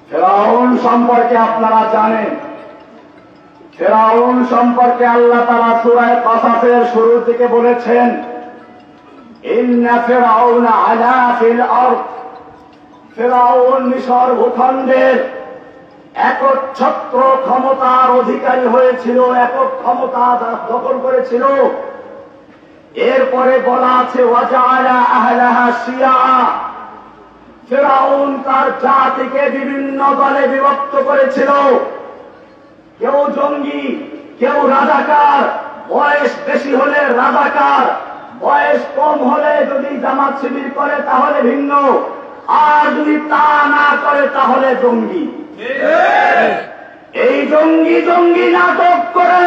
ফিরআউন সম্পর্কে আপনারা জানেন, ফিরআউন সম্পর্কে আল্লাহ তাআলা সূরা কাসাসের শুরু থেকে বলেছেন, ইন্না ফিরআউনা আলা ফিল আরদ, ফিরআউন মিশর ভূখণ্ডের একচ্ছত্র ক্ষমতার অধিকারী হয়েছিল, একক ক্ষমতা দখল করেছিল। এরপরে বলা আছে ওয়াজআলা আহলাহা শিয়া, ফিরআউন তার জাতিকে বিভিন্ন দলে বিভক্ত করেছিল, কেউ জঙ্গি, কেউ রাজাকার, বয়স বেশি হলে রাজাকার, বয়স কম হলে যদি জামাত শিবির করে তাহলে ভিন্ন, আর যদি তা না করে তাহলে জঙ্গি। এই জঙ্গি জঙ্গি নাটক করে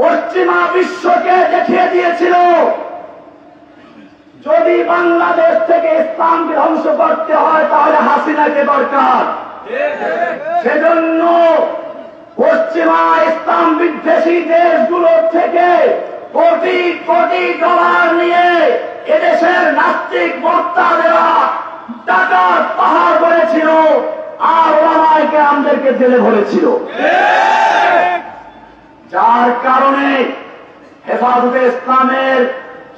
পশ্চিমা বিশ্বকে দেখিয়ে দিয়েছিল যদি বাংলাদেশ থেকে ইসলামকে ধ্বংস করতে হয় তাহলে হাসিনাকে দরকার। সেজন্য পশ্চিমা ইসলাম বিদ্বেষী দেশগুলোর থেকে কোটি কোটি ডলার নিয়ে এদেশের নাস্তিক বক্তাদেরা টাকার পাহাড় করেছিল আর ওলামায়ে কেরামদেরকে জেলে ভরেছিল, যার কারণে হেফাজতে ইসলামের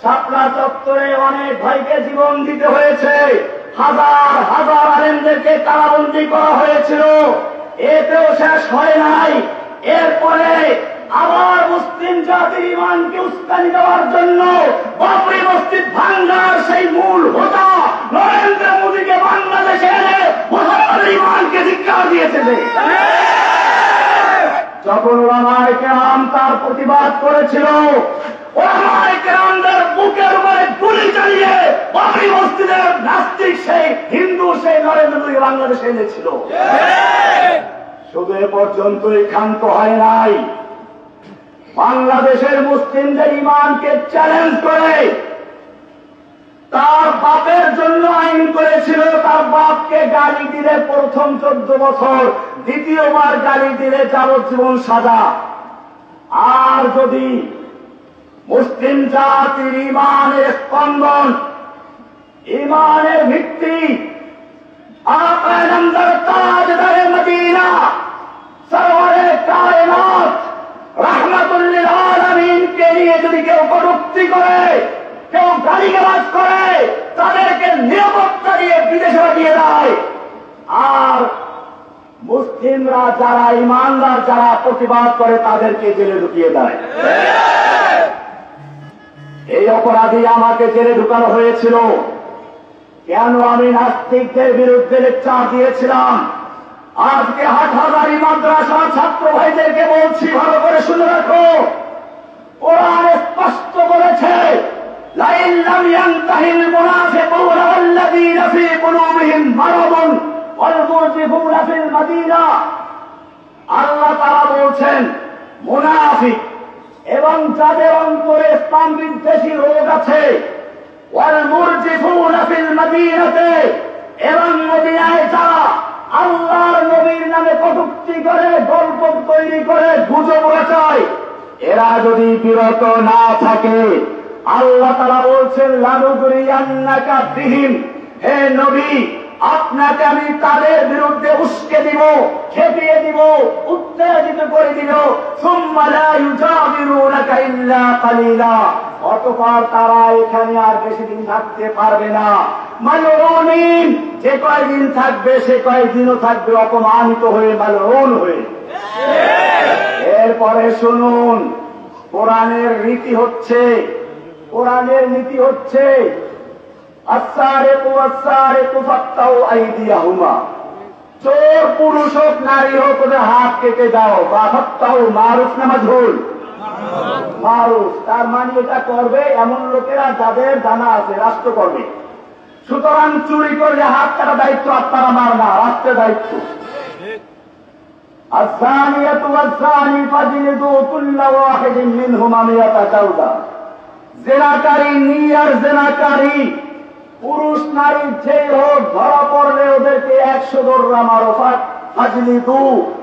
শাপলা চত্বরে অনেক ভাইকে জীবন দিতে হয়েছে, হাজার হাজার আলেমদেরকে কারাবন্দী করা হয়েছিল। এতেও শেষ হয় নাই, এরপরে আবার মুসলিম জাতির ইমানকে উস্কানি দেওয়ার জন্য বাবরি মসজিদ ভাঙ্গার সেই মূল হোতা নরেন্দ্র মোদীকে বাংলাদেশে এনে মুসলমানের ইমানকে ধিক্কার দিয়েছে। যখন ওলামায়ে কেরাম তার প্রতিবাদ করেছিল, ওলামায়ে কেরামদের বুকের উপরে গুলি চালিয়ে বাবরি মসজিদের নাস্তিক সেই হিন্দু সেই নরেন্দ্র মোদী বাংলাদেশে এনেছিল। শুধু এ পর্যন্তই ক্ষান্ত হয় নাই, বাংলাদেশের মুসলিমদের ইমানকে চ্যালেঞ্জ করে তার বাপের জন্য আইন করেছিল, তার বাপকে গালি দিলে প্রথম 14 বছর, দ্বিতীয়বার গালি দিলে যাবজ্জীবন সাজা। আর যদি মুসলিম জাতির ইমানের স্পন্দন, ইমানের ভিত্তি, আকা নামদার তাজদারে মদিনা সরওয়ারে কায়নাত রাহমাতুল লিল আলামিনকে নিয়ে যদি কেউ কটূক্তি করে, কেউ গালিগালাজ করে, তাদেরকে নিরাপত্তা দিয়ে বিদেশে পাঠিয়ে দেয়। আর মুসলিমরা যারা ইমানদার যারা প্রতিবাদ করে তাদেরকে জেলে ঢুকিয়ে দেয়। এই অপরাধী আমাকে জেলে ঢুকানো হয়েছিল কেন? আমি নাস্তিকদের বিরুদ্ধে লেকচার দিয়েছিলাম। আজকে হাটহাজারী মাদ্রাসা ছাত্র ভাইদেরকে বলছি, ভালো করে শুনে রাখো, কোরআন স্পষ্ট বলেছে লাইন লাম ইয়ানতাহিল মুনাফিকুনা ওয়াল্লাযীনা ফী কুলুবিহিম মারাদুন ওয়াল মুরজিফুনা ফিল মাদিনা। আল্লাহ তাআলা বলছেন মুনাফিক এবং যাদের অন্তরে ইসলাম বিদ্বেষী রোগ আছে, ওয়াল মুরজিফুনা ফিল মাদিনাতে, এবং মদিনায় যারা আল্লাহর নবীর নামে কটূক্তি করে, গল্প তৈরি করে, গুজব রটায়, এরা যদি বিরত না থাকে আল্লাহ তাআলা বলছেন লানুগরিয়ান্নাকা বিহিম, হে নবী আপনাকে আমি তাদের বিরুদ্ধে উস্কে দিব, খেপিয়ে দিব, উত্তেজিত করে দিব। সুম্মা লা ইউজাবিরুনাকা ইল্লা কালিলা, অতঃপর তারা এখানে আর বেশি দিন থাকতে পারবে না। মালউনিন, যে কয়দিন থাকবে সে কয়দিনও থাকবে অপমানিত হয়ে, মালউন হয়ে। এরপরে শুনুন, কোরআনের রীতি হচ্ছে, কোরআনের নীতি হচ্ছে আস-সারিকু ওয়াস-সারিকু ফাক্তাউ আইদিয়াহুমা, চোর পুরুষ হোক নারী হোক ওদের হাত কেটে দাও। বা ফাক্তাউ মারুফ না মাজহুল? মারুফ, তার মানে এটা করবে এমন লোকেরা যাদের জানা আছে, রাষ্ট্র করবে। সুতরাং চুরি করলে হাত কাটা দায়িত্ব আপনার আমার না, রাষ্ট্রের দায়িত্ব। আস-সানিয়াতু ওয়াস-সানি ফাজলিদু কুল্লা ওয়াহিদিন মিনহুমা মিয়াতা জালদা, জেনাকারী নিয়ার জেনাকারী পুরুষ নারী যেই হোক ধরা পড়লে ওদেরকে 100 দররা মারো। ফাজলিদু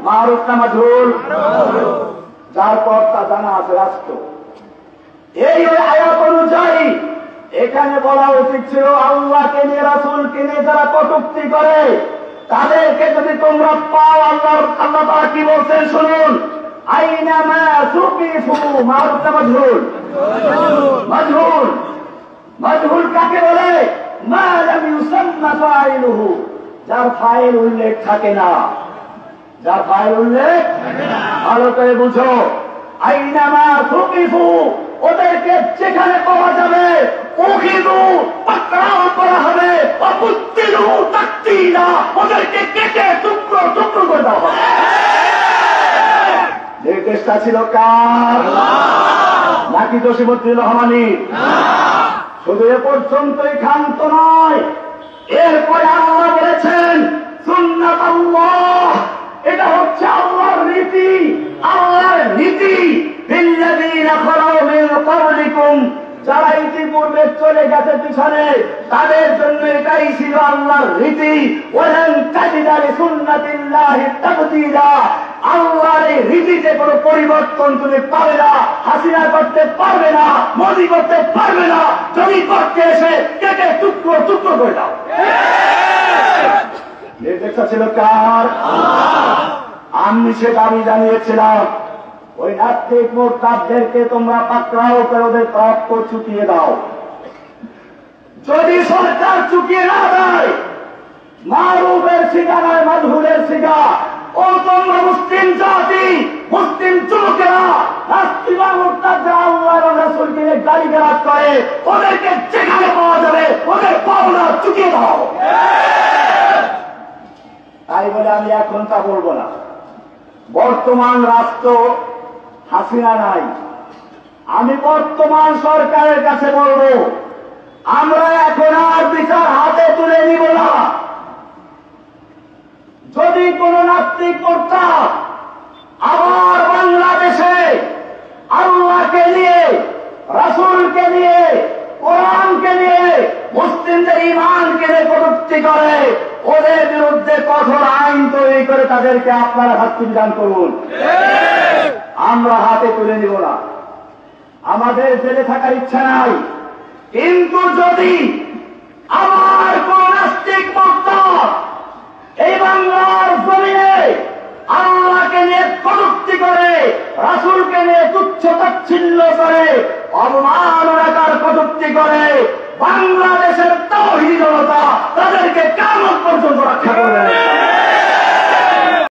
মারুফ না মাজহুল? যার কর্তা জানা আছে, রাষ্ট্র। এই আয়াত অনুযায়ী এখানে বলা উচিত ছিল আল্লাহকে নিয়ে রাসূলকে নিয়ে যারা কটূক্তি করে তাদেরকে যদি তোমরা পাও, আল্লাহ তাআলা কি বলছেন শুনুন। আইনামা সুকিফু, মারুফ মাজহুল, মাজহুল মাজহুল কাকে বলে? মা লাম ইউসাম্মা ফাইলুহু, যার ফাইল উল্লেখ থাকে না, যার ফাইল উল্লেখ ভালো করে বুঝো। আইনামা সুকিফু, ওদেরকে যেখানে পাওয়া যাবে উখিযু, পাকড়াও করা হবে, অপুত্তিলু তাকতীরা, ওদেরকে কেটে টুকরো টুকরো করে দেওয়া হবে। নির্দেশটা ছিল কার? নাকি জসিমউদ্দিন রহমানী? শুধু এ পর্যন্তই ক্ষান্ত নয়, এরপরে আল্লাহ বলেছেন সুন্নাতাল্লাহ, এটা হচ্ছে আল্লাহর নীতি। আল্লাহর নীতি বিল্লাযীনা খালাউ মিন ক্বাবলিকুম, যারা ইতিপূর্বে চলে গেছে পিছনে, তাদের জন্য এটাই ছিল আল্লাহর রীতি। ওয়ালান তাজিদা লিসুন্নাতিল্লাহি তাবদীলা, আল্লাহর এই রীতিতে কোনো পরিবর্তন তুমি পাবে না। হাসিনা করতে পারবে না, মোদি করতে পারবে না, যদি করতে এসে কেটে টুকরো টুকরো করে দাও। নির্দেশটা ছিল কার? আমি সে দাবি জানিয়েছিলাম, ওই নাস্তিক মুরতাদদেরকে তোমরা পাকড়াও করে ওদের প্রাপ্য চুকিয়ে দাও। যদি সরকার চুকিয়ে না দেয়, মারুফের শিকা নয় মাজহুলের শিকা, ও তোমরা মুসলিম জাতি, মুসলিম যুবকেরা, নাস্তিক মুরতাদরা আল্লাহ এবং রাসূলকে গালিগালাজ করে, ওদেরকে যেখানে পাওয়া যাবে ওদের পাওনা চুকিয়ে দাও। তাই বলে আমি এখন তা বলবো না। বর্তমান রাষ্ট্র হাসিনা নাই, আমি বর্তমান সরকারের কাছে বলবো, আমরা এখন আর বিচার হাতে তুলে নিব না। যদি কোন নাস্তিক মুরতাদ আবার বাংলাদেশে আল্লাহকে নিয়ে, রাসূলকে নিয়ে, কোরআনকে নিয়ে, মুসলিমদের ঈমানকে নিয়ে কটূক্তি করে, ওদের বিরুদ্ধে কঠোর আইন তৈরি করে তাদেরকে আপনারা শাস্তি বিধান করুন। আমরা হাতে তুলে নিব না, আমাদের জেলে থাকার ইচ্ছা নাই। কিন্তু যদি আমার কোন নাস্তিক মুরতাদ এই বাংলার জমিনে আল্লাহকে নিয়ে কটূক্তি করে, রাসূলকে নিয়ে তুচ্ছ তাচ্ছিল্য করে, অবমাননাকার কটূক্তি করে, বাংলাদেশের তাওহীদ জনতা তাদেরকে কিয়ামত পর্যন্ত রক্ষা করবে।